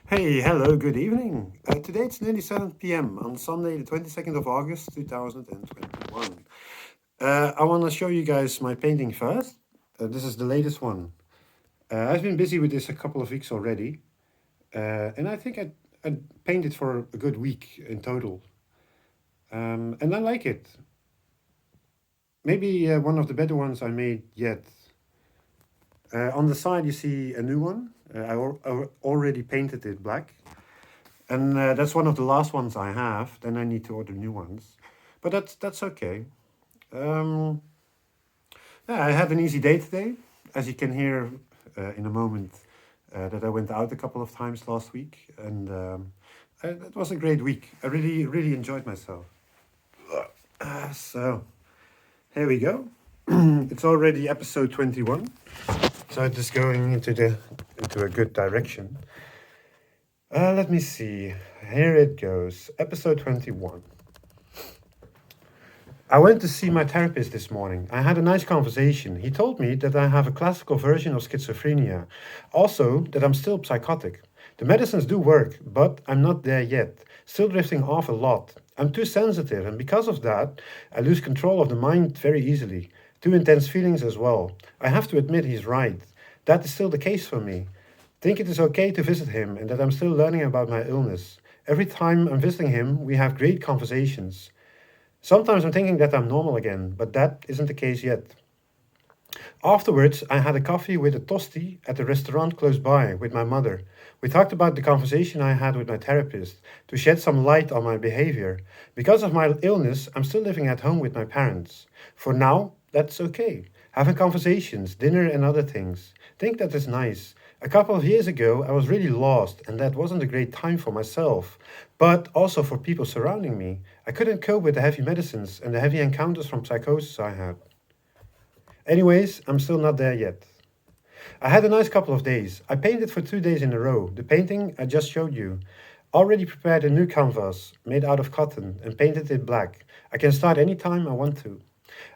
Hey, hello, good evening. Today it's nearly 7 p.m. on Sunday, the 22nd of August, 2021. I want to show you guys my painting first. This is the latest one. I've been busy with this a couple of weeks already, and I think I painted for a good week in total. And I like it. Maybe one of the better ones I made yet. On the side, you see a new one. I already painted it black. And that's one of the last ones I have. Then I need to order new ones, but that's okay. Um, yeah, I had an easy day today, as you can hear in a moment. That I went out a couple of times last week, and it was a great week. I really enjoyed myself. So here we go. It's already episode 21, so it's just going into a good direction. Let me see. Here it goes. Episode 21. I went to see my therapist this morning. I had a nice conversation. He told me that I have a classical version of schizophrenia. Also, that I'm still psychotic. The medicines do work, but I'm not there yet. Still drifting off a lot. I'm too sensitive, and because of that, I lose control of the mind very easily. Too intense feelings as well. I have to admit he's right. That is still the case for me. Think it is okay to visit him and that I'm still learning about my illness. Every time I'm visiting him, we have great conversations. Sometimes I'm thinking that I'm normal again, but that isn't the case yet. Afterwards, I had a coffee with a tosti at a restaurant close by with my mother. We talked about the conversation I had with my therapist to shed some light on my behavior. Because of my illness, I'm still living at home with my parents. For now, that's okay. Having conversations, dinner, and other things. Think that is nice. A couple of years ago, I was really lost, and that wasn't a great time for myself, but also for people surrounding me. I couldn't cope with the heavy medicines and the heavy encounters from psychosis I had. Anyways, I'm still not there yet. I had a nice couple of days. I painted for 2 days in a row. The painting I just showed you. Already prepared a new canvas made out of cotton and painted it black. I can start anytime I want to.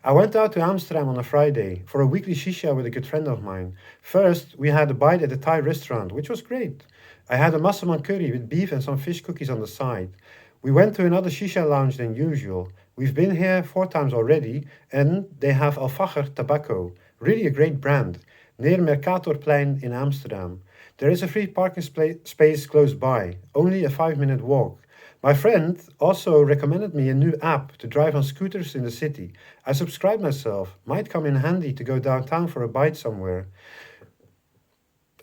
I went out to Amsterdam on a Friday for a weekly shisha with a good friend of mine. First, we had a bite at a Thai restaurant, which was great. I had a massaman curry with beef and some fish cookies on the side. We went to another shisha lounge than usual. We've been here 4 times already, and they have Al Fachar tobacco, really a great brand, near Mercatorplein in Amsterdam. There is a free parking space close by, only a 5-minute walk. My friend also recommended me a new app to drive on scooters in the city. I subscribed myself. Might come in handy to go downtown for a bite somewhere.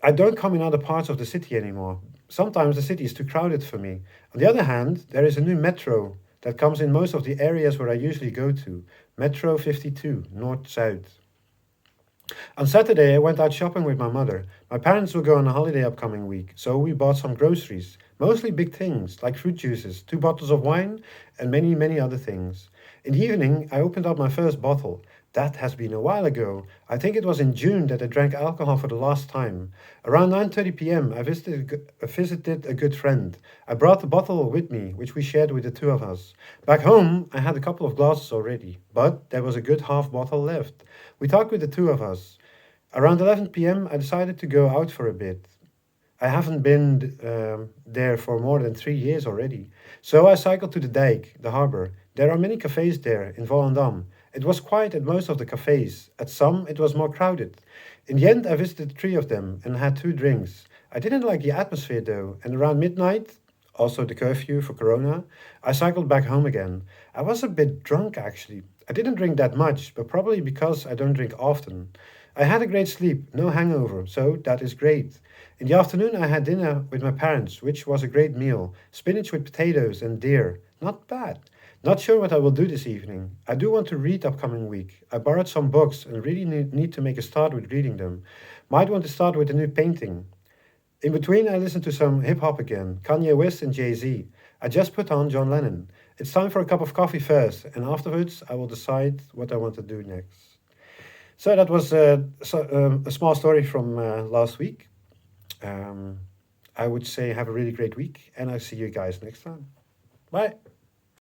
I don't come in other parts of the city anymore. Sometimes the city is too crowded for me. On the other hand, there is a new metro that comes in most of the areas where I usually go to. Metro 52, north-south. On Saturday, I went out shopping with my mother. My parents will go on a holiday upcoming week, so we bought some groceries. Mostly big things, like fruit juices, 2 bottles of wine, and many other things. In the evening, I opened up my first bottle. That has been a while ago. I think it was in June that I drank alcohol for the last time. Around 9:30 p.m., I visited a good friend. I brought the bottle with me, which we shared with the two of us. Back home, I had a couple of glasses already, but there was a good half bottle left. We talked with the two of us. Around 11 p.m., I decided to go out for a bit. I haven't been there for more than 3 years already. So I cycled to the dike, the harbor. There are many cafes there in Volendam. It was quiet at most of the cafes. At some, it was more crowded. In the end, I visited 3 of them and had 2 drinks. I didn't like the atmosphere though, and around midnight, also the curfew for Corona, I cycled back home again. I was a bit drunk actually. I didn't drink that much, but probably because I don't drink often. I had a great sleep, no hangover, so that is great. In the afternoon, I had dinner with my parents, which was a great meal. Spinach with potatoes and deer. Not bad. Not sure what I will do this evening. I do want to read upcoming week. I borrowed some books and really need to make a start with reading them. Might want to start with a new painting. In between, I listened to some hip hop again, Kanye West and Jay-Z. I just put on John Lennon. It's time for a cup of coffee first, and afterwards, I will decide what I want to do next. So that was a small story from last week. I would say have a really great week, and I'll see you guys next time. Bye.